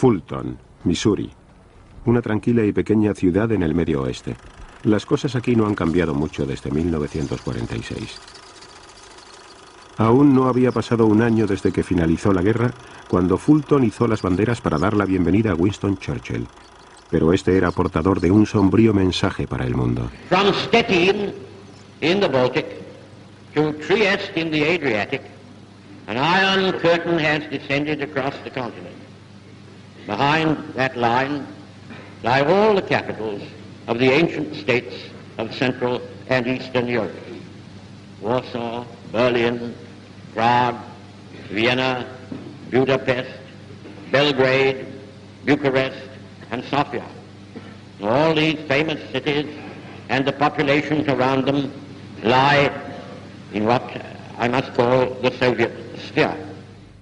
Fulton, Missouri, una tranquila y pequeña ciudad en el medio oeste. Las cosas aquí no han cambiado mucho desde 1946. Aún no había pasado un año desde que finalizó la guerra, cuando Fulton izó las banderas para dar la bienvenida a Winston Churchill. Pero este era portador de un sombrío mensaje para el mundo. From Stettin in the Baltic to Trieste in the Adriatic, an iron curtain has descended across the continent. Behind that line lie all the capitals of the ancient states of Central and Eastern Europe. Warsaw, Berlin, Prague, Vienna, Budapest, Belgrade, Bucharest, and Sofia. All these famous cities and the populations around them lie in what I must call the Soviet sphere.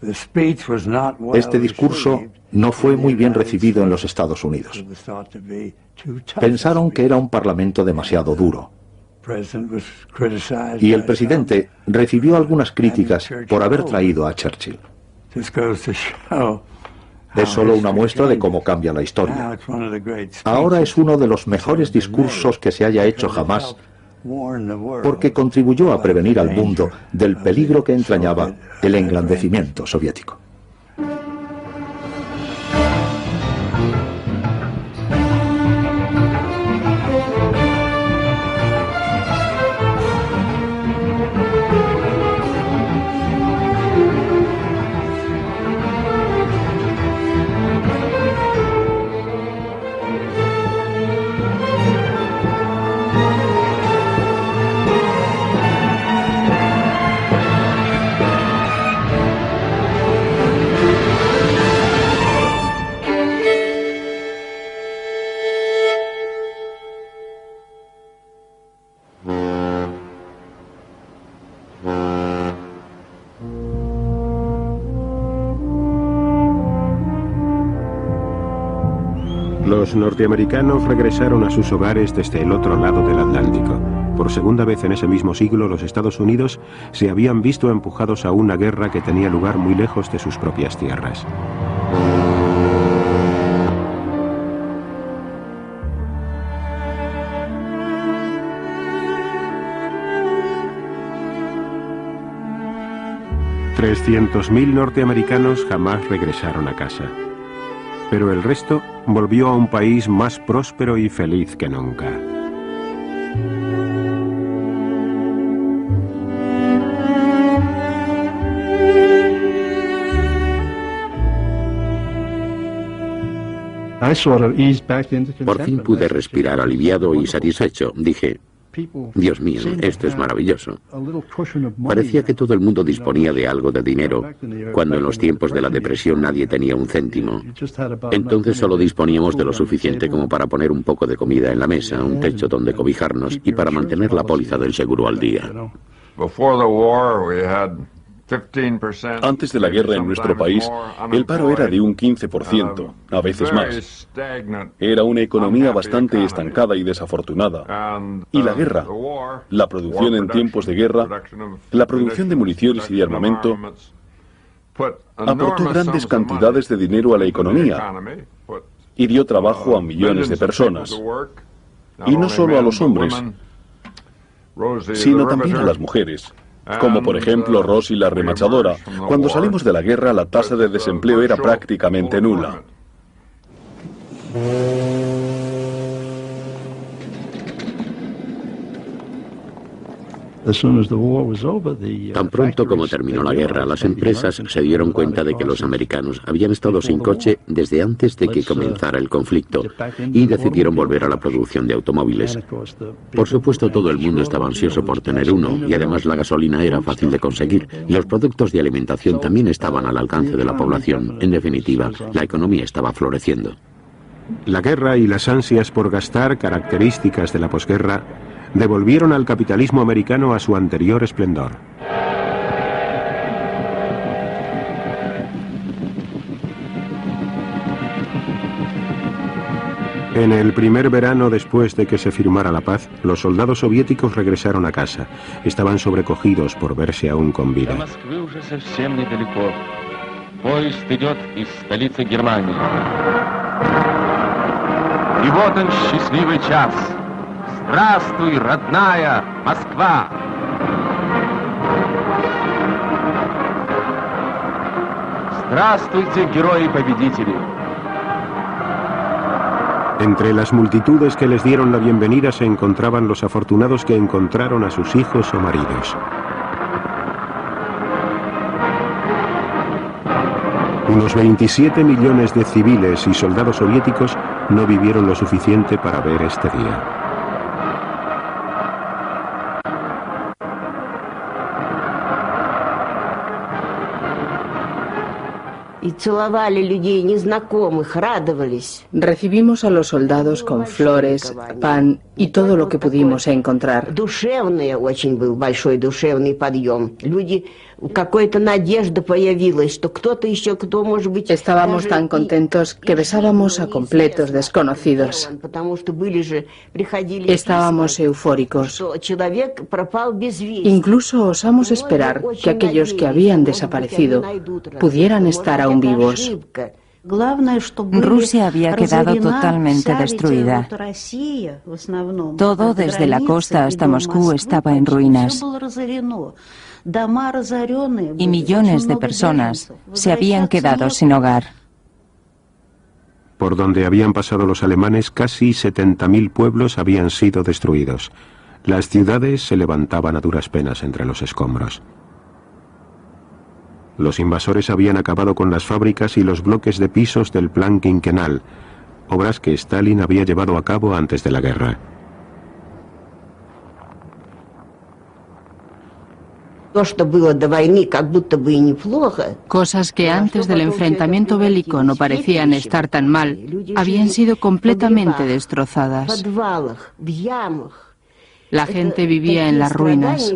Este discurso no fue muy bien recibido en los Estados Unidos. Pensaron que era un parlamento demasiado duro. Y el presidente recibió algunas críticas por haber traído a Churchill. Es solo una muestra de cómo cambia la historia. Ahora es uno de los mejores discursos que se haya hecho jamás, porque contribuyó a prevenir al mundo del peligro que entrañaba el engrandecimiento soviético. Los norteamericanos regresaron a sus hogares desde el otro lado del Atlántico. Por segunda vez en ese mismo siglo, los Estados Unidos se habían visto empujados a una guerra que tenía lugar muy lejos de sus propias tierras. $300.000 norteamericanos jamás regresaron a casa. Pero el resto volvió a un país más próspero y feliz que nunca. Por fin pude respirar aliviado y satisfecho. Dije, Dios mío, esto es maravilloso. Parecía que todo el mundo disponía de algo de dinero, cuando en los tiempos de la depresión nadie tenía un céntimo. Entonces solo disponíamos de lo suficiente como para poner un poco de comida en la mesa, un techo donde cobijarnos y para mantener la póliza del seguro al día. Antes de la guerra en nuestro país, el paro era de un 15%, a veces más. Era una economía bastante estancada y desafortunada. Y la guerra, la producción en tiempos de guerra, la producción de municiones y de armamento, aportó grandes cantidades de dinero a la economía y dio trabajo a millones de personas. Y no solo a los hombres, sino también a las mujeres. Como por ejemplo Rosie la remachadora. Cuando salimos de la guerra, la tasa de desempleo era prácticamente nula. Tan pronto como terminó la guerra, las empresas se dieron cuenta de que los americanos habían estado sin coche desde antes de que comenzara el conflicto y decidieron volver a la producción de automóviles. Por supuesto, todo el mundo estaba ansioso por tener uno y además la gasolina era fácil de conseguir. Los productos de alimentación también estaban al alcance de la población. En definitiva, la economía estaba floreciendo. La guerra y las ansias por gastar, características de la posguerra, devolvieron al capitalismo americano a su anterior esplendor. En el primer verano después de que se firmara la paz, los soldados soviéticos regresaron a casa. Estaban sobrecogidos por verse aún con vida. Поезд идет из столицы Германии. И вот он, счастливый час. Здравствуй, родная Москва! Здравствуйте, герои-победители! Entre las multitudes que les dieron la bienvenida se encontraban los afortunados que encontraron a sus hijos o maridos. Unos 27 millones de civiles y soldados soviéticos no vivieron lo suficiente para ver este día. Recibimos a los soldados con flores, pan y todo lo que pudimos encontrar. Estábamos tan contentos que besábamos a completos desconocidos. Estábamos eufóricos. Incluso osamos esperar que aquellos que habían desaparecido pudieran estar aún vivos. Rusia había quedado totalmente destruida. Todo, desde la costa hasta Moscú, estaba en ruinas. Y millones de personas se habían quedado sin hogar. Por donde habían pasado los alemanes, casi 70.000 pueblos habían sido destruidos. Las ciudades se levantaban a duras penas entre los escombros. Los invasores habían acabado con las fábricas y los bloques de pisos del Plan Quinquenal, obras que Stalin había llevado a cabo antes de la guerra. Cosas que antes del enfrentamiento bélico no parecían estar tan mal, habían sido completamente destrozadas. La gente vivía en las ruinas.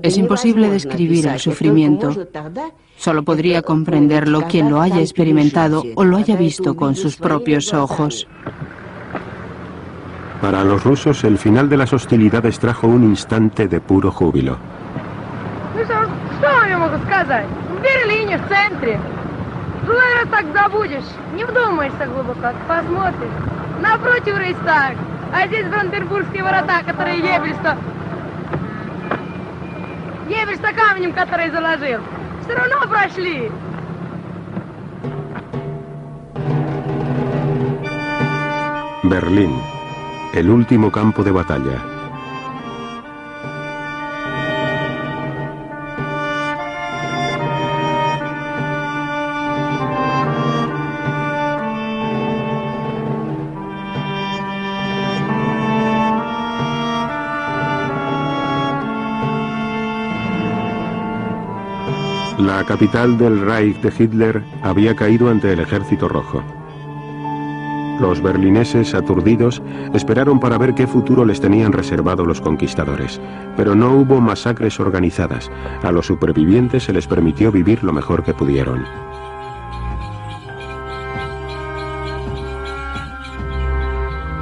Es imposible describir el sufrimiento. Solo podría comprenderlo quien lo haya experimentado o lo haya visto con sus propios ojos. Para los rusos, el final de las hostilidades trajo un instante de puro júbilo. А здесь Бранденбургские ворота, которые Ебель-то камнем, который заложил. Все равно прошли. Berlín, el último campo de batalla. La capital del Reich de Hitler había caído ante el Ejército Rojo. Los berlineses, aturdidos, esperaron para ver qué futuro les tenían reservado los conquistadores. Pero no hubo masacres organizadas. A los supervivientes se les permitió vivir lo mejor que pudieron.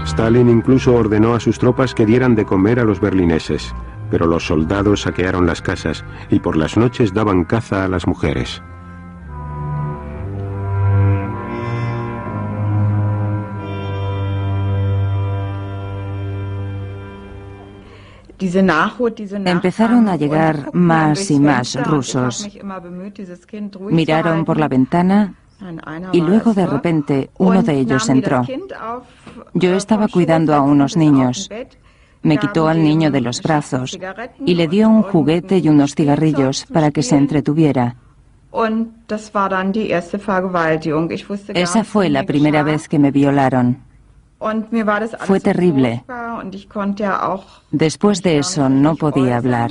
Stalin incluso ordenó a sus tropas que dieran de comer a los berlineses. Pero los soldados saquearon las casas y por las noches daban caza a las mujeres. Empezaron a llegar más y más rusos. Miraron por la ventana y luego de repente uno de ellos entró. Yo estaba cuidando a unos niños. Me quitó al niño de los brazos y le dio un juguete y unos cigarrillos para que se entretuviera. Esa fue la primera vez que me violaron. Fue terrible. Después de eso no podía hablar.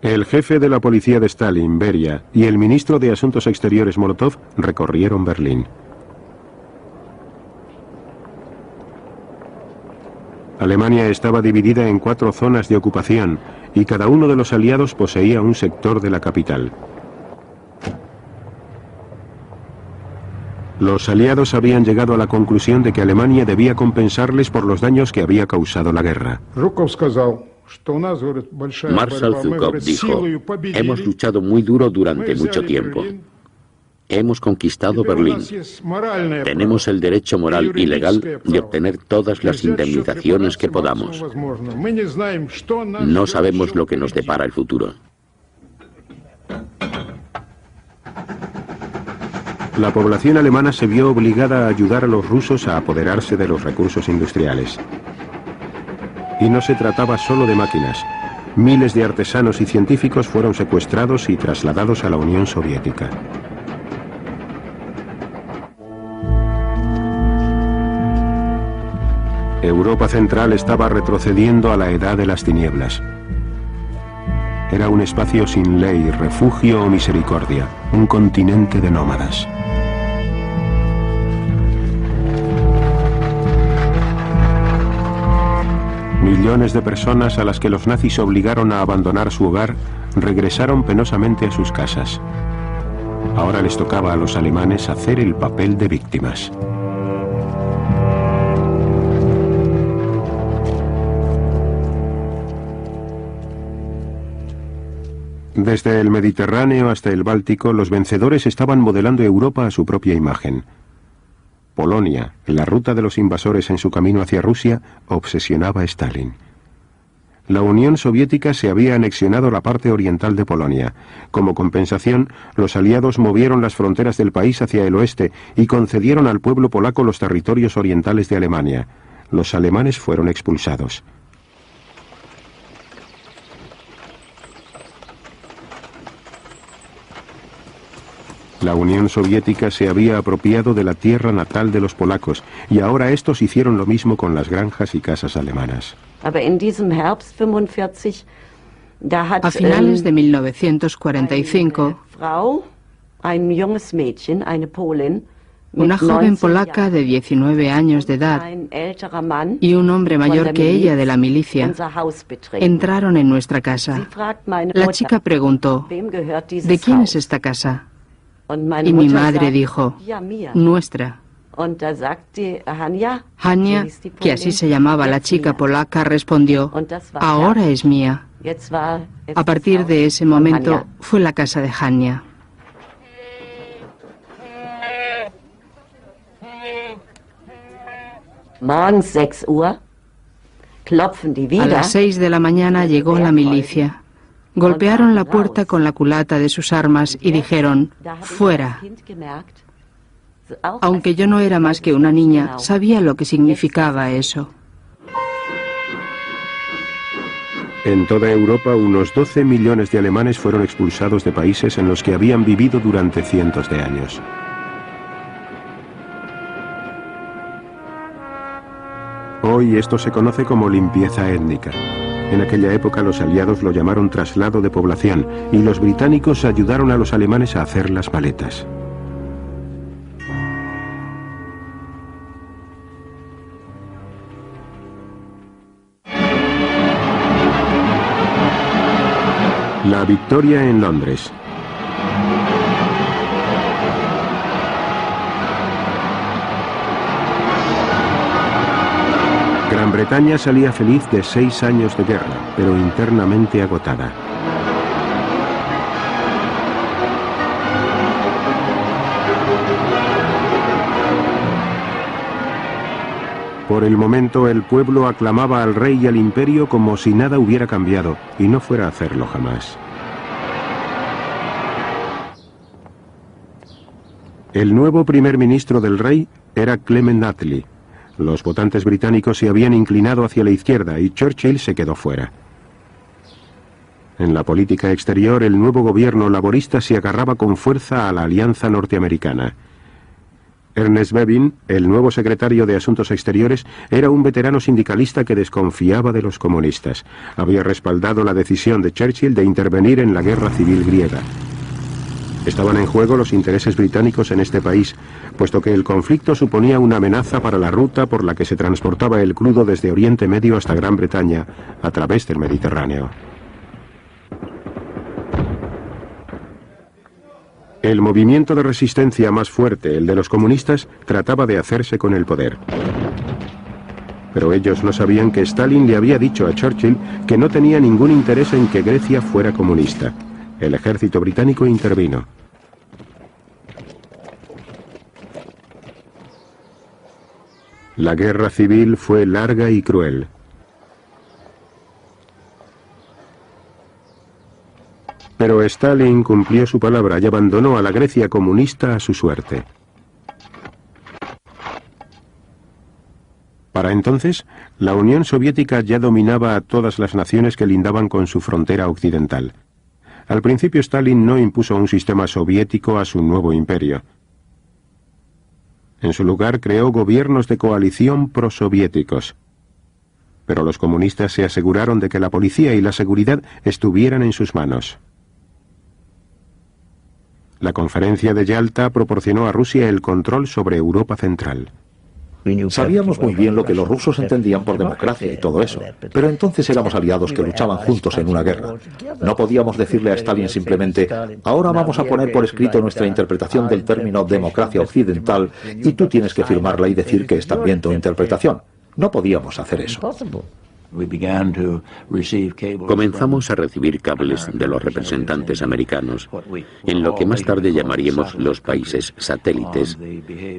El jefe de la policía de Stalin, Beria, y el ministro de Asuntos Exteriores, Molotov, recorrieron Berlín. Alemania estaba dividida en 4 zonas de ocupación y cada uno de los aliados poseía un sector de la capital. Los aliados habían llegado a la conclusión de que Alemania debía compensarles por los daños que había causado la guerra. Marshal Zhukov dijo: hemos luchado muy duro durante mucho tiempo. Hemos conquistado Berlín. Tenemos el derecho moral y legal de obtener todas las indemnizaciones que podamos. No sabemos lo que nos depara el futuro. La población alemana se vio obligada a ayudar a los rusos a apoderarse de los recursos industriales. Y no se trataba solo de máquinas. Miles de artesanos y científicos fueron secuestrados y trasladados a la Unión Soviética. Europa Central estaba retrocediendo a la edad de las tinieblas. Era un espacio sin ley, refugio o misericordia, un continente de nómadas. Millones de personas a las que los nazis obligaron a abandonar su hogar regresaron penosamente a sus casas. Ahora les tocaba a los alemanes hacer el papel de víctimas. Desde el Mediterráneo hasta el Báltico, los vencedores estaban modelando Europa a su propia imagen. Polonia, la ruta de los invasores en su camino hacia Rusia, obsesionaba a Stalin. La Unión Soviética se había anexionado la parte oriental de Polonia. Como compensación, los aliados movieron las fronteras del país hacia el oeste y concedieron al pueblo polaco los territorios orientales de Alemania. Los alemanes fueron expulsados. La Unión Soviética se había apropiado de la tierra natal de los polacos y ahora estos hicieron lo mismo con las granjas y casas alemanas. A finales de 1945, una joven polaca de 19 años de edad y un hombre mayor que ella de la milicia entraron en nuestra casa. La chica preguntó: ¿de quién es esta casa? Y mi madre dijo: nuestra. Hania, que así se llamaba la chica polaca, respondió: ahora es mía. A partir de ese momento fue la casa de Hania. A las 6 de la mañana llegó la milicia. Golpearon la puerta con la culata de sus armas y dijeron: fuera. Aunque yo no era más que una niña, sabía lo que significaba eso. En toda Europa, unos 12 millones de alemanes fueron expulsados de países en los que habían vivido durante cientos de años. Hoy esto se conoce como limpieza étnica. En aquella época los aliados lo llamaron traslado de población y los británicos ayudaron a los alemanes a hacer las maletas. La victoria en Londres. Gran Bretaña salía feliz de 6 años de guerra, pero internamente agotada. Por el momento, el pueblo aclamaba al rey y al imperio como si nada hubiera cambiado, y no fuera a hacerlo jamás. El nuevo primer ministro del rey era Clement Attlee. Los votantes británicos se habían inclinado hacia la izquierda y Churchill se quedó fuera. En la política exterior, el nuevo gobierno laborista se agarraba con fuerza a la alianza norteamericana. Ernest Bevin, el nuevo secretario de Asuntos Exteriores, era un veterano sindicalista que desconfiaba de los comunistas. Había respaldado la decisión de Churchill de intervenir en la guerra civil griega. Estaban en juego los intereses británicos en este país, puesto que el conflicto suponía una amenaza para la ruta por la que se transportaba el crudo desde Oriente Medio hasta Gran Bretaña, a través del Mediterráneo. El movimiento de resistencia más fuerte, el de los comunistas, trataba de hacerse con el poder. Pero ellos no sabían que Stalin le había dicho a Churchill que no tenía ningún interés en que Grecia fuera comunista. El ejército británico intervino. La guerra civil fue larga y cruel. Pero Stalin cumplió su palabra y abandonó a la Grecia comunista a su suerte. Para entonces, la Unión Soviética ya dominaba a todas las naciones que lindaban con su frontera occidental. Al principio Stalin no impuso un sistema soviético a su nuevo imperio. En su lugar creó gobiernos de coalición prosoviéticos. Pero los comunistas se aseguraron de que la policía y la seguridad estuvieran en sus manos. La conferencia de Yalta proporcionó a Rusia el control sobre Europa Central. Sabíamos muy bien lo que los rusos entendían por democracia y todo eso, pero entonces éramos aliados que luchaban juntos en una guerra. No podíamos decirle a Stalin simplemente, ahora vamos a poner por escrito nuestra interpretación del término democracia occidental y tú tienes que firmarla y decir que es también tu interpretación. No podíamos hacer eso. Comenzamos a recibir cables de los representantes americanos en lo que más tarde llamaríamos los países satélites,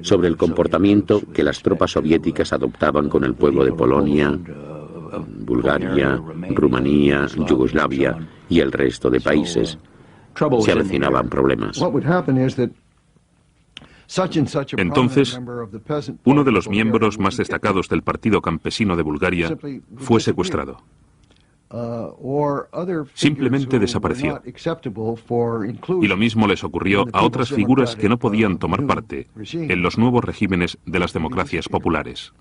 sobre el comportamiento que las tropas soviéticas adoptaban con el pueblo de Polonia, Bulgaria, Rumanía, Yugoslavia y el resto de países. Se avecinaban problemas. Entonces, uno de los miembros más destacados del Partido Campesino de Bulgaria fue secuestrado. Simplemente desapareció. Y lo mismo les ocurrió a otras figuras que no podían tomar parte en los nuevos regímenes de las democracias populares.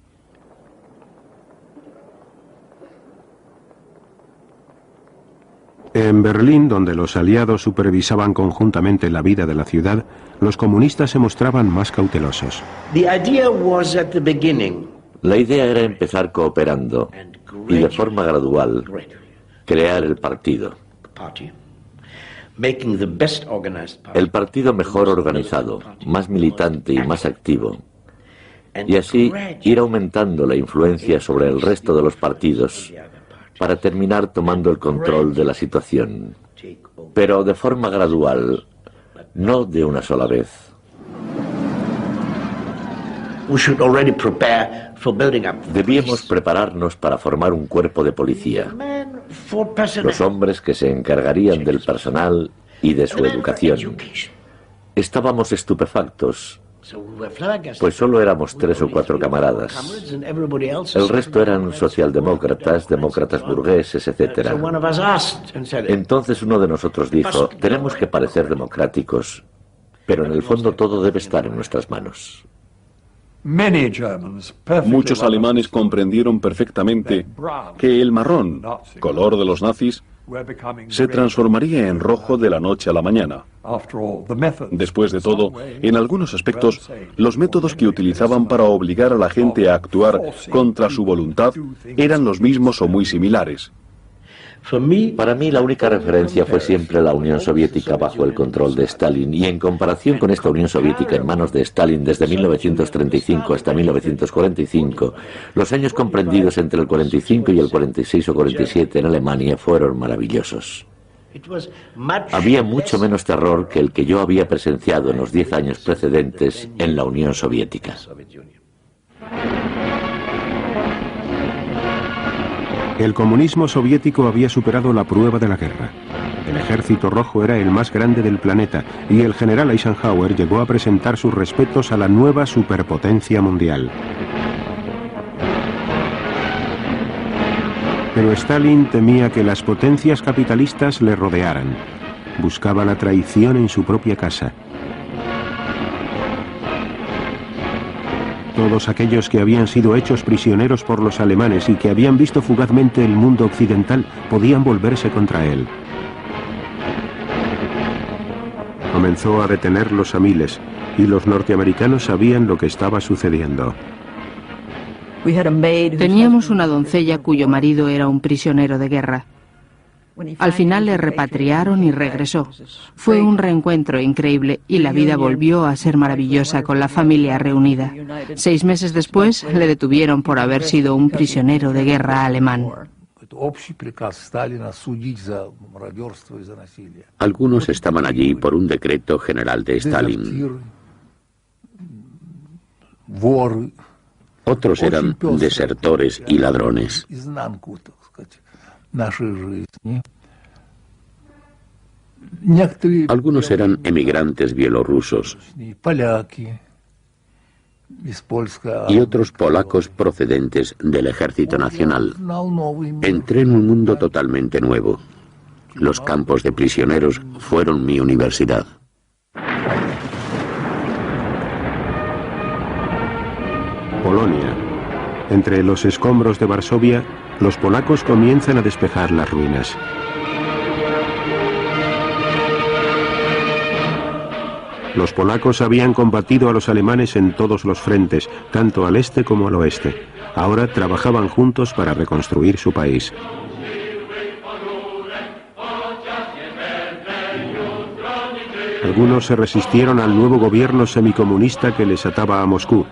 En Berlín, donde los aliados supervisaban conjuntamente la vida de la ciudad, los comunistas se mostraban más cautelosos. La idea era empezar cooperando y de forma gradual crear el partido. El partido mejor organizado, más militante y más activo. Y así ir aumentando la influencia sobre el resto de los partidos para terminar tomando el control de la situación. Pero de forma gradual, no de una sola vez. Debíamos prepararnos para formar un cuerpo de policía. Los hombres que se encargarían del personal y de su educación. Estábamos estupefactos, pues solo éramos 3 o 4 camaradas. El resto eran socialdemócratas, demócratas burgueses, etc. Entonces uno de nosotros dijo, tenemos que parecer democráticos, pero en el fondo todo debe estar en nuestras manos. Muchos alemanes comprendieron perfectamente que el marrón, color de los nazis, se transformaría en rojo de la noche a la mañana. Después de todo, en algunos aspectos, los métodos que utilizaban para obligar a la gente a actuar contra su voluntad eran los mismos o muy similares. Para mí la única referencia fue siempre la Unión Soviética bajo el control de Stalin, y en comparación con esta Unión Soviética en manos de Stalin desde 1935 hasta 1945, los años comprendidos entre el 45 y el 46 o 47 en Alemania fueron maravillosos. Había mucho menos terror que el que yo había presenciado en los 10 años precedentes en la Unión Soviética. El comunismo soviético había superado la prueba de la guerra. El ejército rojo era el más grande del planeta y el general Eisenhower llegó a presentar sus respetos a la nueva superpotencia mundial. Pero Stalin temía que las potencias capitalistas le rodearan. Buscaba la traición en su propia casa. Todos aquellos que habían sido hechos prisioneros por los alemanes y que habían visto fugazmente el mundo occidental podían volverse contra él. Comenzó a detenerlos a miles y los norteamericanos sabían lo que estaba sucediendo. Teníamos una doncella cuyo marido era un prisionero de guerra. Al final le repatriaron y regresó. Fue un reencuentro increíble y la vida volvió a ser maravillosa con la familia reunida. 6 meses después le detuvieron por haber sido un prisionero de guerra alemán. Algunos estaban allí por un decreto general de Stalin. Otros eran desertores y ladrones. Algunos eran emigrantes bielorrusos y otros polacos procedentes del Ejército Nacional. Entré en un mundo totalmente nuevo. Los campos de prisioneros fueron mi universidad. Polonia. Entre los escombros de Varsovia, los polacos comienzan a despejar las ruinas. Los polacos habían combatido a los alemanes en todos los frentes, tanto al este como al oeste. Ahora trabajaban juntos para reconstruir su país. Algunos se resistieron al nuevo gobierno semicomunista que les ataba a Moscú,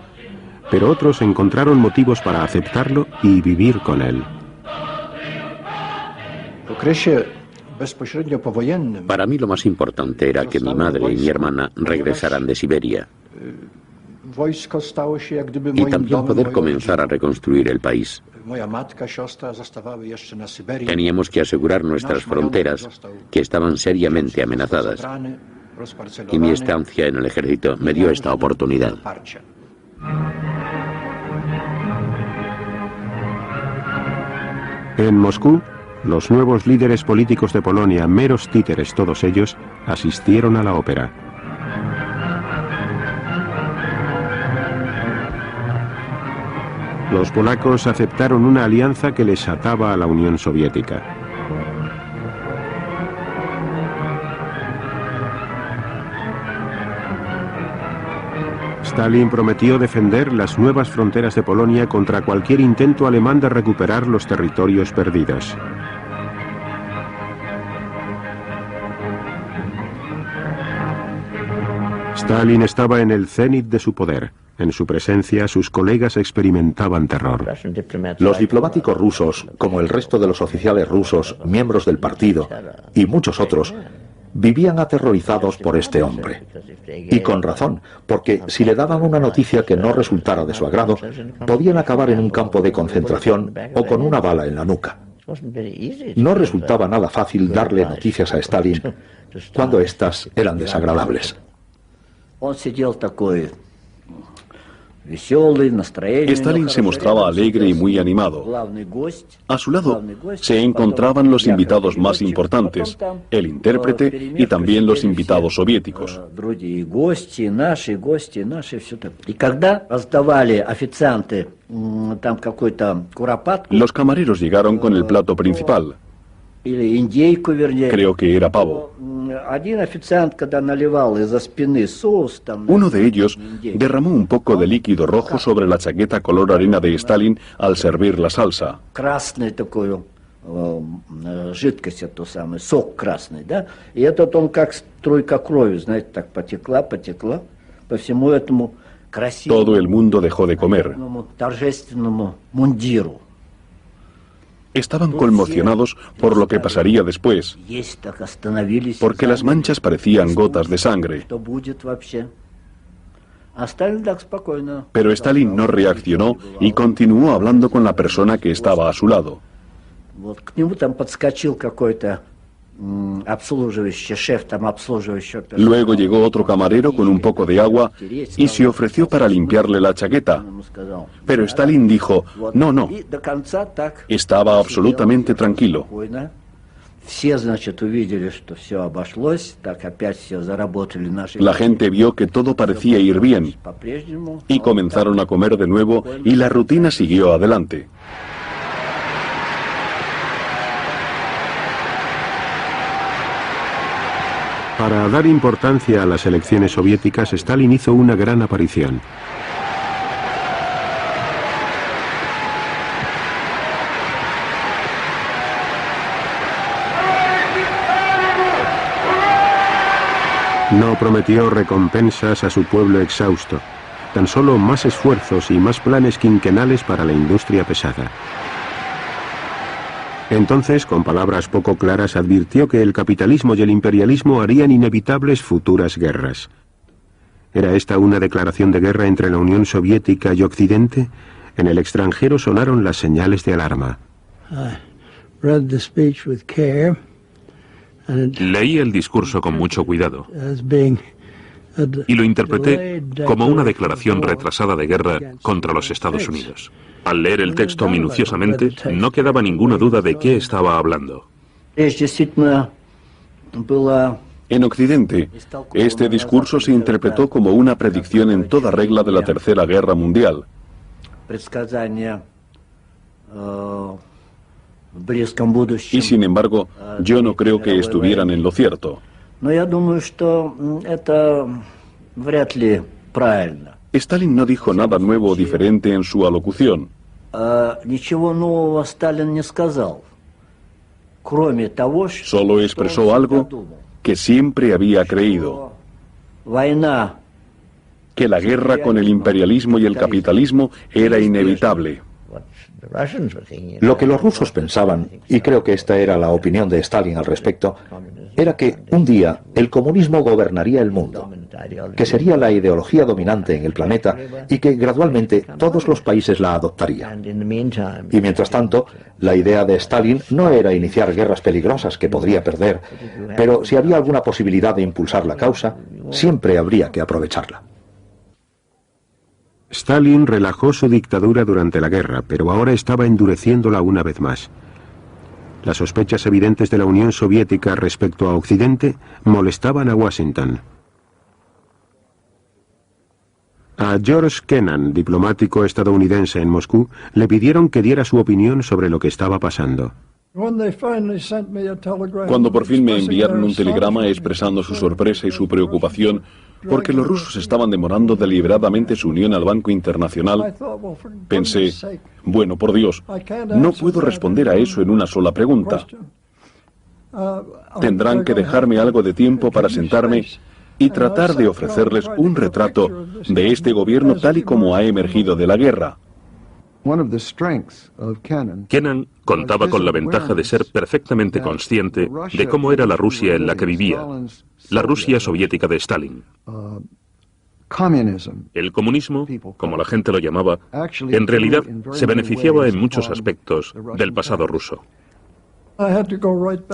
pero otros encontraron motivos para aceptarlo y vivir con él. Para mí lo más importante era que mi madre y mi hermana regresaran de Siberia y también poder comenzar a reconstruir el país. Teníamos que asegurar nuestras fronteras, que estaban seriamente amenazadas, y mi estancia en el ejército me dio esta oportunidad. En Moscú, los nuevos líderes políticos de Polonia, meros títeres todos ellos, asistieron a la ópera. Los polacos aceptaron una alianza que les ataba a la Unión Soviética. Stalin prometió defender las nuevas fronteras de Polonia contra cualquier intento alemán de recuperar los territorios perdidos. Stalin estaba en el cenit de su poder. En su presencia, sus colegas experimentaban terror. Los diplomáticos rusos, como el resto de los oficiales rusos, miembros del partido, y muchos otros, vivían aterrorizados por este hombre. Y con razón, porque si le daban una noticia que no resultara de su agrado, podían acabar en un campo de concentración o con una bala en la nuca. No resultaba nada fácil darle noticias a Stalin cuando éstas eran desagradables. Stalin se mostraba alegre y muy animado. A su lado se encontraban los invitados más importantes, el intérprete y también los invitados soviéticos. Los camareros llegaron con el plato principal. Creo que era pavo. Uno de ellos derramó un poco de líquido rojo sobre la chaqueta color arena de Stalin al servir la salsa. Todo el mundo dejó de comer. Estaban conmocionados por lo que pasaría después, porque las manchas parecían gotas de sangre. Pero Stalin no reaccionó y continuó hablando con la persona que estaba a su lado. Luego llegó otro camarero con un poco de agua y se ofreció para limpiarle la chaqueta. Pero Stalin dijo, no, no. Estaba absolutamente tranquilo. La gente vio que todo parecía ir bien y comenzaron a comer de nuevo y la rutina siguió adelante. Para dar importancia a las elecciones soviéticas, Stalin hizo una gran aparición. prometió recompensas a su pueblo exhausto, tan solo más esfuerzos y más planes quinquenales para la industria pesada. Entonces, con palabras poco claras, advirtió que el capitalismo y el imperialismo harían inevitables futuras guerras. ¿Era esta una declaración de guerra entre la Unión Soviética y Occidente? En el extranjero sonaron las señales de alarma. Leí el discurso con mucho cuidado y lo interpreté como una declaración retrasada de guerra contra los Estados Unidos. Al leer el texto minuciosamente, no quedaba ninguna duda de qué estaba hablando. En Occidente, este discurso se interpretó como una predicción en toda regla de la Tercera Guerra Mundial. Y sin embargo, yo no creo que estuvieran en lo cierto. Stalin no dijo nada nuevo o diferente en su alocución. Solo expresó algo que siempre había creído: que la guerra con el imperialismo y el capitalismo era inevitable. Lo que los rusos pensaban, y creo que esta era la opinión de Stalin al respecto, era que un día el comunismo gobernaría el mundo, que sería la ideología dominante en el planeta y que gradualmente todos los países la adoptarían. Y mientras tanto, la idea de Stalin no era iniciar guerras peligrosas que podría perder, pero si había alguna posibilidad de impulsar la causa, siempre habría que aprovecharla. Stalin relajó su dictadura durante la guerra, pero ahora estaba endureciéndola una vez más. Las sospechas evidentes de la Unión Soviética respecto a Occidente molestaban a Washington. A George Kennan, diplomático estadounidense en Moscú, le pidieron que diera su opinión sobre lo que estaba pasando. Cuando por fin me enviaron un telegrama expresando su sorpresa y su preocupación porque los rusos estaban demorando deliberadamente su unión al Banco Internacional, pensé, bueno, por Dios, no puedo responder a eso en una sola pregunta. Tendrán que dejarme algo de tiempo para sentarme y tratar de ofrecerles un retrato de este gobierno tal y como ha emergido de la guerra. Kennan contaba con la ventaja de ser perfectamente consciente de cómo era la Rusia en la que vivía, la Rusia soviética de Stalin. El comunismo, como la gente lo llamaba, en realidad se beneficiaba en muchos aspectos del pasado ruso.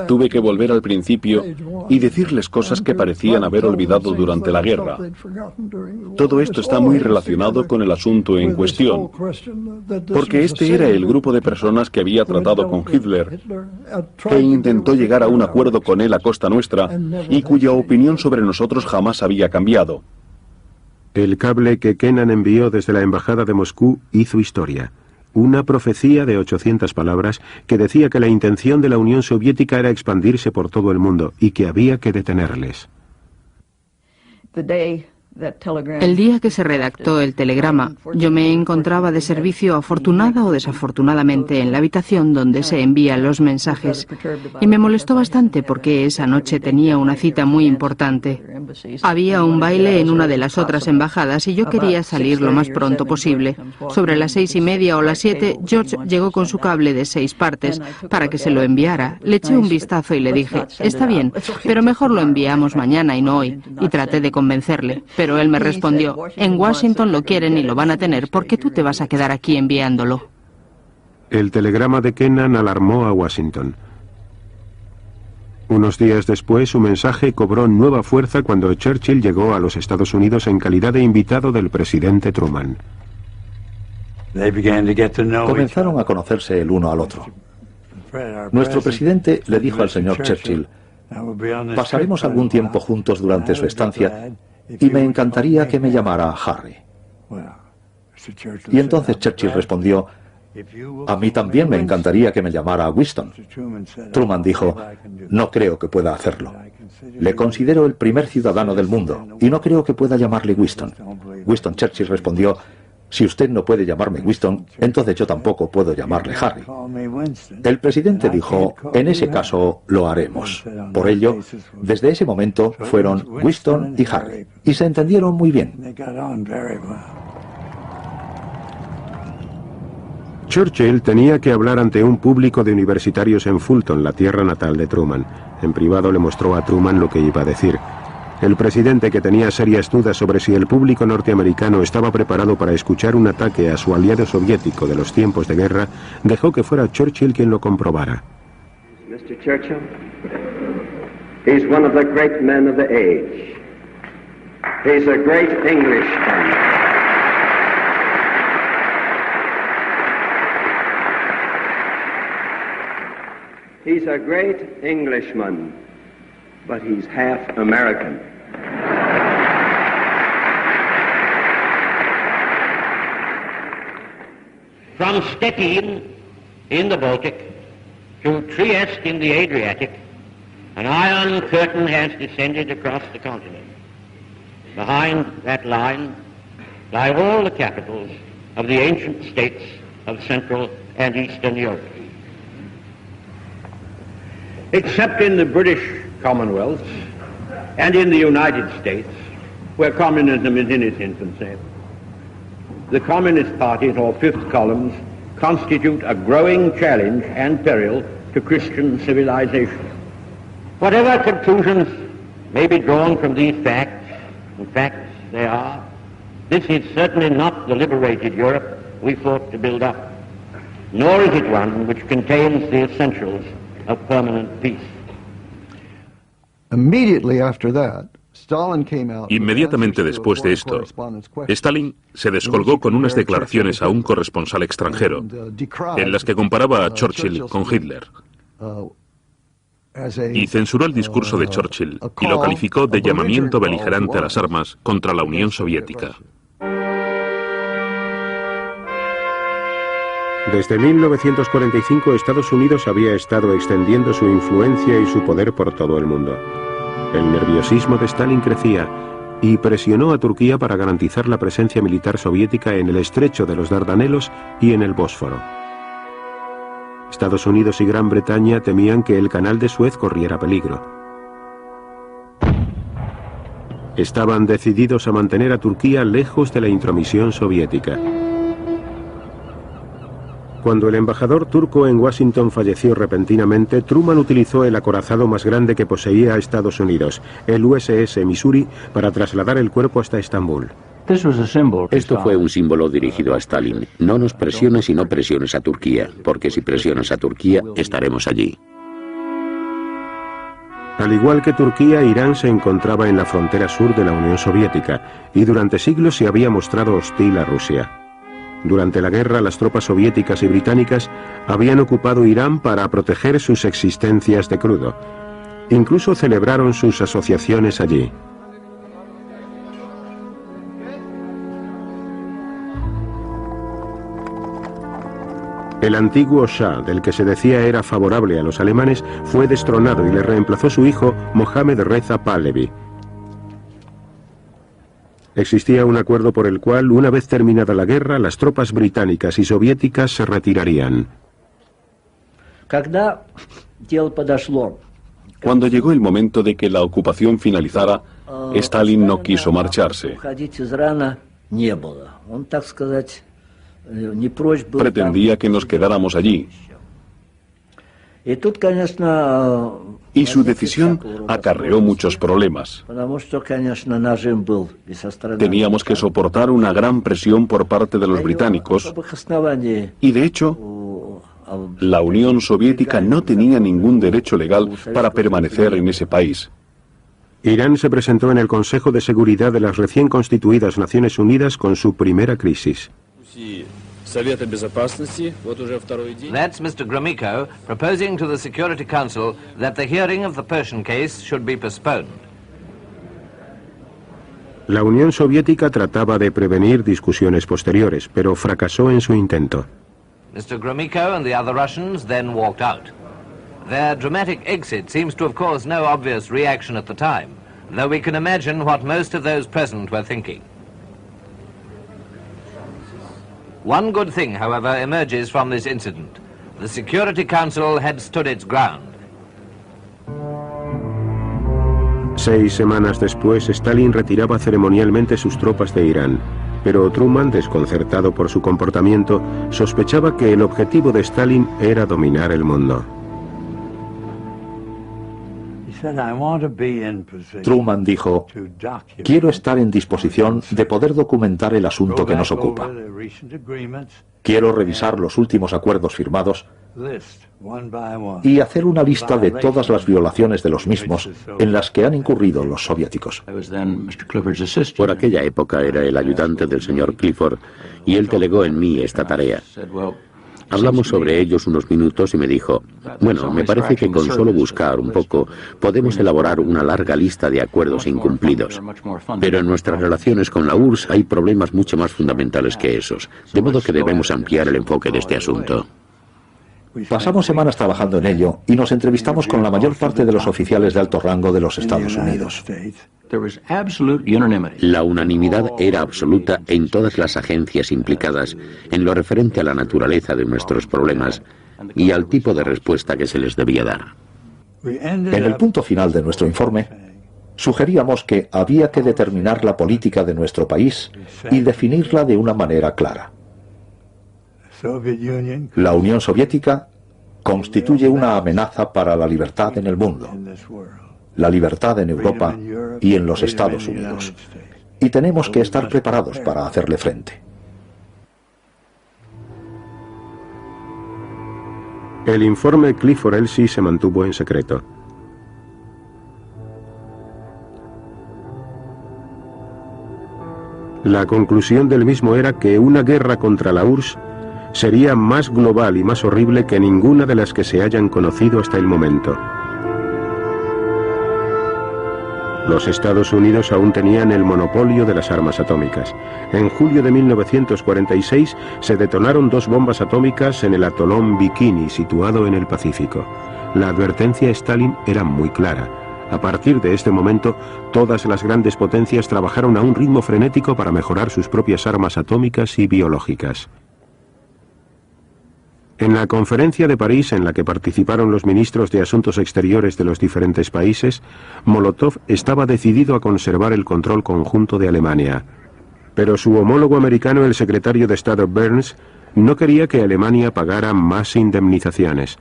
Tuve que volver al principio y decirles cosas que parecían haber olvidado durante la guerra. Todo esto está muy relacionado con el asunto en cuestión, porque este era el grupo de personas que había tratado con Hitler, que intentó llegar a un acuerdo con él a costa nuestra y cuya opinión sobre nosotros jamás había cambiado. El cable que Kennan envió desde la embajada de Moscú hizo historia. Una profecía de 800 palabras que decía que la intención de la Unión Soviética era expandirse por todo el mundo y que había que detenerles. El día que se redactó el telegrama, yo me encontraba de servicio afortunada o desafortunadamente en la habitación donde se envían los mensajes y me molestó bastante porque esa noche tenía una cita muy importante. Había un baile en una de las otras embajadas y yo quería salir lo más pronto posible. Sobre las 6:30 o las 7, George llegó con su cable de 6 partes para que se lo enviara. Le eché un vistazo y le dije, está bien, pero mejor lo enviamos mañana y no hoy, y traté de convencerle. Pero él me respondió, en Washington lo quieren y lo van a tener porque tú te vas a quedar aquí enviándolo. El telegrama de Kennan alarmó a Washington. Unos días después, su mensaje cobró nueva fuerza cuando Churchill llegó a los Estados Unidos en calidad de invitado del presidente Truman. Comenzaron a conocerse el uno al otro. Nuestro presidente le dijo al señor Churchill, pasaremos algún tiempo juntos durante su estancia y me encantaría que me llamara Harry. Y entonces Churchill respondió, a mí también me encantaría que me llamara Winston. Truman dijo, no creo que pueda hacerlo. Le considero el primer ciudadano del mundo y no creo que pueda llamarle Winston. Winston Churchill respondió, Si usted no puede llamarme Winston, entonces yo tampoco puedo llamarle Harry. El presidente dijo, en ese caso lo haremos. Por ello, desde ese momento fueron Winston y Harry, y se entendieron muy bien. Churchill tenía que hablar ante un público de universitarios en Fulton, la tierra natal de Truman. En privado le mostró a Truman lo que iba a decir. El presidente, que tenía serias dudas sobre si el público norteamericano estaba preparado para escuchar un ataque a su aliado soviético de los tiempos de guerra, dejó que fuera Churchill quien lo comprobara. Mr. Churchill, he's one of the great men of the age. He's a great Englishman. He's a great Englishman, but he's half American. From Stettin in the Baltic to Trieste in the Adriatic, an iron curtain has descended across the continent. Behind that line lie all the capitals of the ancient states of Central and Eastern Europe. Except in the British Commonwealth and in the United States, where communism is in its infancy, the Communist parties, or fifth columns, constitute a growing challenge and peril to Christian civilization. Whatever conclusions may be drawn from these facts, and facts they are, this is certainly not the liberated Europe we fought to build up, nor is it one which contains the essentials of permanent peace. Inmediatamente después de esto, Stalin se descolgó con unas declaraciones a un corresponsal extranjero, en las que comparaba a Churchill con Hitler, y censuró el discurso de Churchill y lo calificó de llamamiento beligerante a las armas contra la Unión Soviética. Desde 1945, Estados Unidos había estado extendiendo su influencia y su poder por todo el mundo. El nerviosismo de Stalin crecía y presionó a Turquía para garantizar la presencia militar soviética en el estrecho de los Dardanelos y en el Bósforo. Estados Unidos y Gran Bretaña temían que el canal de Suez corriera peligro. Estaban decididos a mantener a Turquía lejos de la intromisión soviética. Cuando el embajador turco en Washington falleció repentinamente, Truman utilizó el acorazado más grande que poseía Estados Unidos, el USS Missouri, para trasladar el cuerpo hasta Estambul. Esto fue un símbolo dirigido a Stalin. No nos presiones y no presiones a Turquía, porque si presionas a Turquía, estaremos allí. Al igual que Turquía, Irán se encontraba en la frontera sur de la Unión Soviética y durante siglos se había mostrado hostil a Rusia. Durante la guerra, las tropas soviéticas y británicas habían ocupado Irán para proteger sus existencias de crudo. Incluso celebraron sus asociaciones allí. El antiguo Shah, del que se decía era favorable a los alemanes, fue destronado y le reemplazó su hijo Mohammad Reza Pahlavi. Existía un acuerdo por el cual, una vez terminada la guerra, las tropas británicas y soviéticas se retirarían. Cuando llegó el momento de que la ocupación finalizara, Stalin no quiso marcharse. Pretendía que nos quedáramos allí. Y su decisión acarreó muchos problemas. Teníamos que soportar una gran presión por parte de los británicos y, de hecho, la Unión Soviética no tenía ningún derecho legal para permanecer en ese país. Irán se presentó en el Consejo de Seguridad de las recién constituidas Naciones Unidas con su primera crisis. That's Mr. Gromyko proposing to the Security Council that the hearing of the Persian case should be postponed. La Unión Soviética trataba de prevenir discusiones posteriores, pero fracasó en su intento. Mr. Gromyko and the other Russians then walked out. Their dramatic exit seems to have caused no obvious reaction at the time, though we can imagine what most of those present were thinking. One good thing, however, emerges from this incident. The Security Council had stood its ground. 6 semanas después, Stalin retiraba ceremonialmente sus tropas de Irán, pero Truman, desconcertado por su comportamiento, sospechaba que el objetivo de Stalin era dominar el mundo. Truman dijo: quiero estar en disposición de poder documentar el asunto que nos ocupa. Quiero revisar los últimos acuerdos firmados y hacer una lista de todas las violaciones de los mismos en las que han incurrido los soviéticos. Por aquella época era el ayudante del señor Clifford y él delegó en mí esta tarea. Hablamos sobre ellos unos minutos y me dijo: bueno, me parece que con solo buscar un poco podemos elaborar una larga lista de acuerdos incumplidos. Pero en nuestras relaciones con la URSS hay problemas mucho más fundamentales que esos, de modo que debemos ampliar el enfoque de este asunto. Pasamos semanas trabajando en ello y nos entrevistamos con la mayor parte de los oficiales de alto rango de los Estados Unidos. La unanimidad era absoluta en todas las agencias implicadas en lo referente a la naturaleza de nuestros problemas y al tipo de respuesta que se les debía dar. En el punto final de nuestro informe, sugeríamos que había que determinar la política de nuestro país y definirla de una manera clara. La Unión Soviética constituye una amenaza para la libertad en el mundo, la libertad en Europa y en los Estados Unidos, y tenemos que estar preparados para hacerle frente. El informe Clifford-Elsie se mantuvo en secreto. La conclusión del mismo era que una guerra contra la URSS sería más global y más horrible que ninguna de las que se hayan conocido hasta el momento. Los Estados Unidos aún tenían el monopolio de las armas atómicas. En julio de 1946 se detonaron 2 bombas atómicas en el atolón Bikini, situado en el Pacífico. La advertencia a Stalin era muy clara. A partir de este momento, todas las grandes potencias trabajaron a un ritmo frenético para mejorar sus propias armas atómicas y biológicas. En la conferencia de París, en la que participaron los ministros de Asuntos Exteriores de los diferentes países, Molotov estaba decidido a conservar el control conjunto de Alemania. Pero su homólogo americano, el secretario de Estado Burns, no quería que Alemania pagara más indemnizaciones.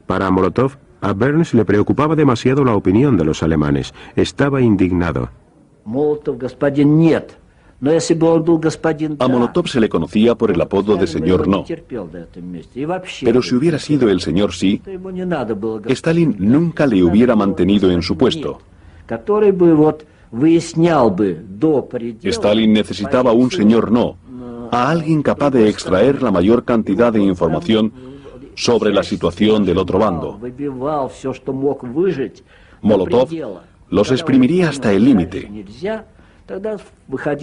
Para Molotov, a Burns le preocupaba demasiado la opinión de los alemanes. Estaba indignado. A Molotov se le conocía por el apodo de señor No. Pero si hubiera sido el señor Sí, Stalin nunca le hubiera mantenido en su puesto. Stalin necesitaba un señor No, a alguien capaz de extraer la mayor cantidad de información sobre la situación del otro bando. Molotov los exprimiría hasta el límite.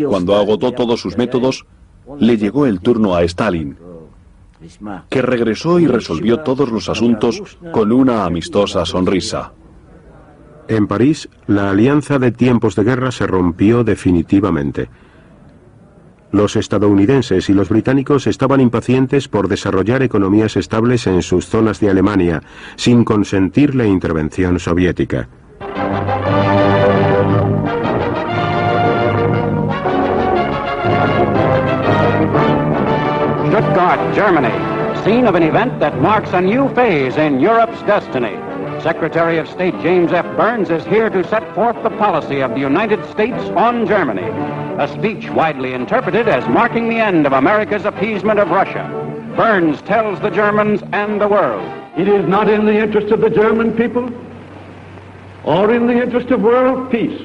Cuando agotó todos sus métodos, le llegó el turno a Stalin, que regresó y resolvió todos los asuntos con una amistosa sonrisa. En París, la alianza de tiempos de guerra se rompió definitivamente. Los estadounidenses y los británicos estaban impacientes por desarrollar economías estables en sus zonas de Alemania, sin consentir la intervención soviética. Stuttgart, Germany, scene of an event that marks a new phase in Europe's destiny. Secretary of State James F. Burns is here to set forth the policy of the United States on Germany, a speech widely interpreted as marking the end of America's appeasement of Russia. Burns tells the Germans and the world, it is not in the interest of the German people or in the interest of world peace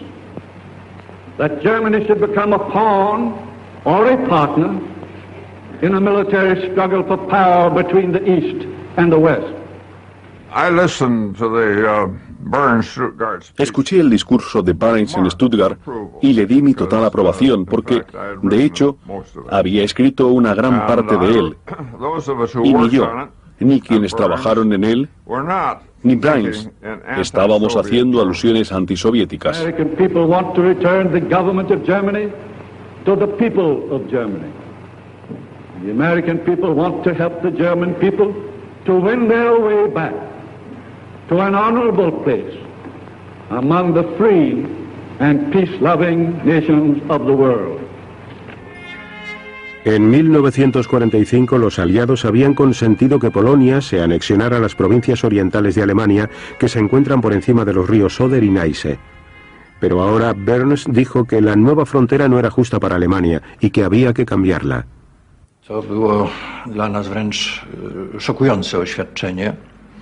that Germany should become a pawn or a partner in a military struggle for power between the East and the West. Escuché el discurso de Burns en Stuttgart y le di mi total aprobación porque, de hecho, había escrito una gran parte de él. Y ni yo, ni quienes trabajaron en él, ni Burns, estábamos haciendo alusiones antisoviéticas. The American people want to help the German people to win their way back to an honorable place among the free and peace-loving nations of the world. En 1945 los aliados habían consentido que Polonia se anexionara a las provincias orientales de Alemania que se encuentran por encima de los ríos Oder y Neisse. Pero ahora Burns dijo que la nueva frontera no era justa para Alemania y que había que cambiarla.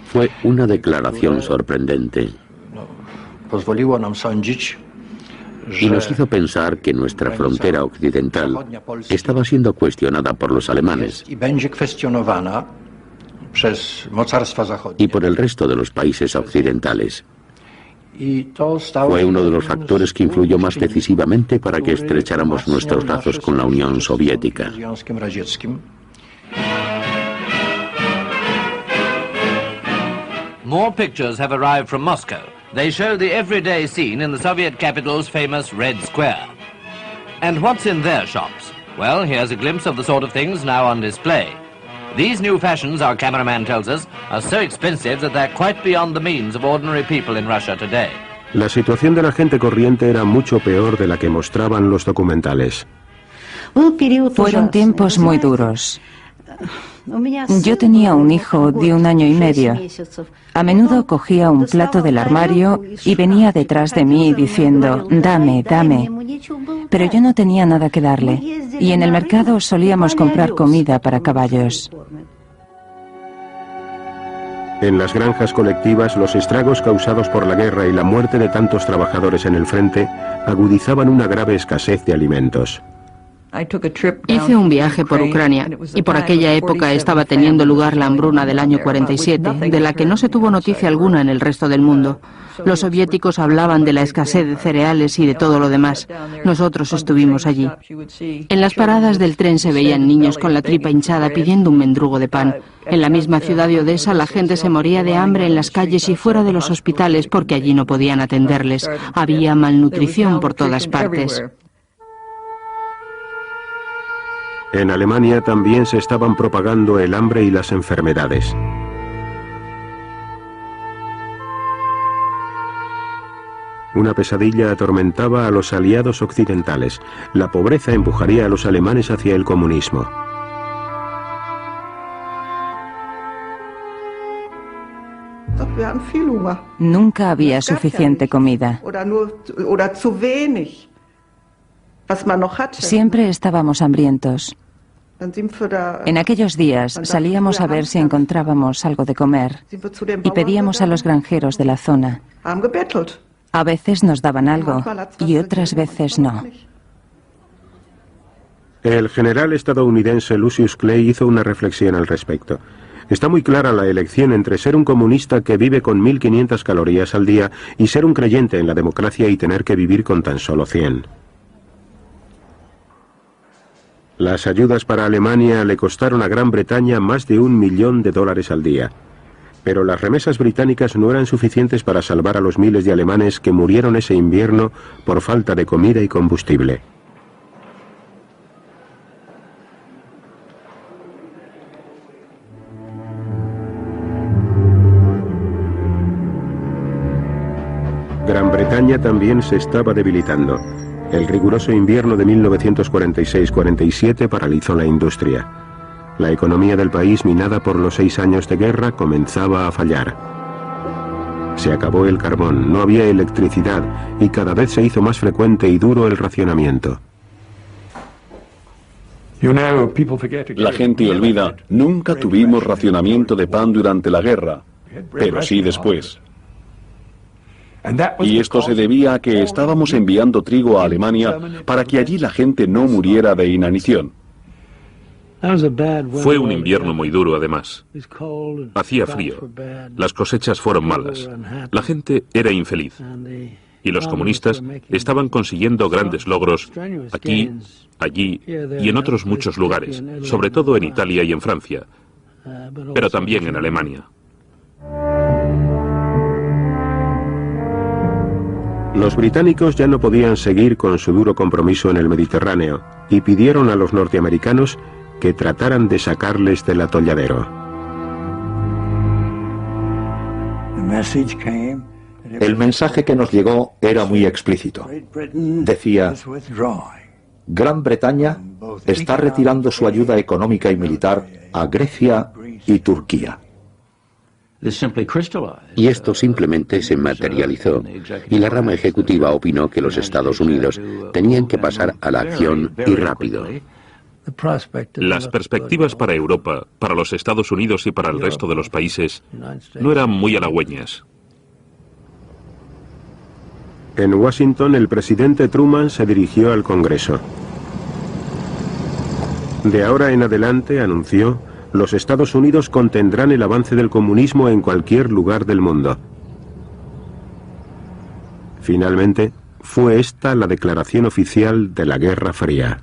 Fue una declaración sorprendente y nos hizo pensar que nuestra frontera occidental estaba siendo cuestionada por los alemanes y por el resto de los países occidentales. Fue uno de los factores que influyó más decisivamente para que estrecháramos nuestros lazos con la Unión Soviética. More pictures have arrived from Moscow. They show the everyday scene in the Soviet capital's famous Red Square. And what's in their shops? Well, here's a glimpse of the sort of things now on display. These new fashions, our cameraman tells us, are so expensive that they're quite beyond the means of ordinary people in Russia today. La situación de la gente corriente era mucho peor de la que mostraban los documentales. Fueron tiempos muy duros. Yo tenía un hijo de 1 año y medio. A menudo cogía un plato del armario y venía detrás de mí diciendo, dame, dame. Pero yo no tenía nada que darle. Y en el mercado solíamos comprar comida para caballos. En las granjas colectivas, los estragos causados por la guerra y la muerte de tantos trabajadores en el frente agudizaban una grave escasez de alimentos. Hice un viaje por Ucrania y por aquella época estaba teniendo lugar la hambruna del año 47, de la que no se tuvo noticia alguna en el resto del mundo. Los soviéticos hablaban de la escasez de cereales y de todo lo demás. Nosotros estuvimos allí. En las paradas del tren se veían niños con la tripa hinchada pidiendo un mendrugo de pan. En la misma ciudad de Odessa la gente se moría de hambre en las calles y fuera de los hospitales porque allí no podían atenderles. Había malnutrición por todas partes. En Alemania también se estaban propagando el hambre y las enfermedades. Una pesadilla atormentaba a los aliados occidentales. La pobreza empujaría a los alemanes hacia el comunismo. Nunca había suficiente comida. Siempre estábamos hambrientos. En aquellos días salíamos a ver si encontrábamos algo de comer y pedíamos a los granjeros de la zona. A veces nos daban algo y otras veces no. El general estadounidense Lucius Clay hizo una reflexión al respecto. Está muy clara la elección entre ser un comunista que vive con 1500 calorías al día y ser un creyente en la democracia y tener que vivir con tan solo 100. Las ayudas para Alemania le costaron a Gran Bretaña más de $1 millón al día. Pero las remesas británicas no eran suficientes para salvar a los miles de alemanes que murieron ese invierno por falta de comida y combustible. Gran Bretaña también se estaba debilitando. El riguroso invierno de 1946-47 paralizó la industria. La economía del país, minada por los 6 años de guerra, comenzaba a fallar. Se acabó el carbón, no había electricidad y cada vez se hizo más frecuente y duro el racionamiento. La gente olvida, nunca tuvimos racionamiento de pan durante la guerra, pero sí después. Y esto se debía a que estábamos enviando trigo a Alemania para que allí la gente no muriera de inanición. Fue un invierno muy duro, además. Hacía frío. Las cosechas fueron malas. La gente era infeliz. Y los comunistas estaban consiguiendo grandes logros aquí, allí y en otros muchos lugares, sobre todo en Italia y en Francia, pero también en Alemania. Los británicos ya no podían seguir con su duro compromiso en el Mediterráneo y pidieron a los norteamericanos que trataran de sacarles del atolladero. El mensaje que nos llegó era muy explícito. Decía: Gran Bretaña está retirando su ayuda económica y militar a Grecia y Turquía. Y esto simplemente se materializó, y la rama ejecutiva opinó que los Estados Unidos tenían que pasar a la acción y rápido. Las perspectivas para Europa, para los Estados Unidos y para el resto de los países no eran muy halagüeñas. En Washington, el presidente Truman se dirigió al Congreso. De ahora en adelante, anunció, los Estados Unidos contendrán el avance del comunismo en cualquier lugar del mundo. Finalmente, fue esta la declaración oficial de la Guerra Fría.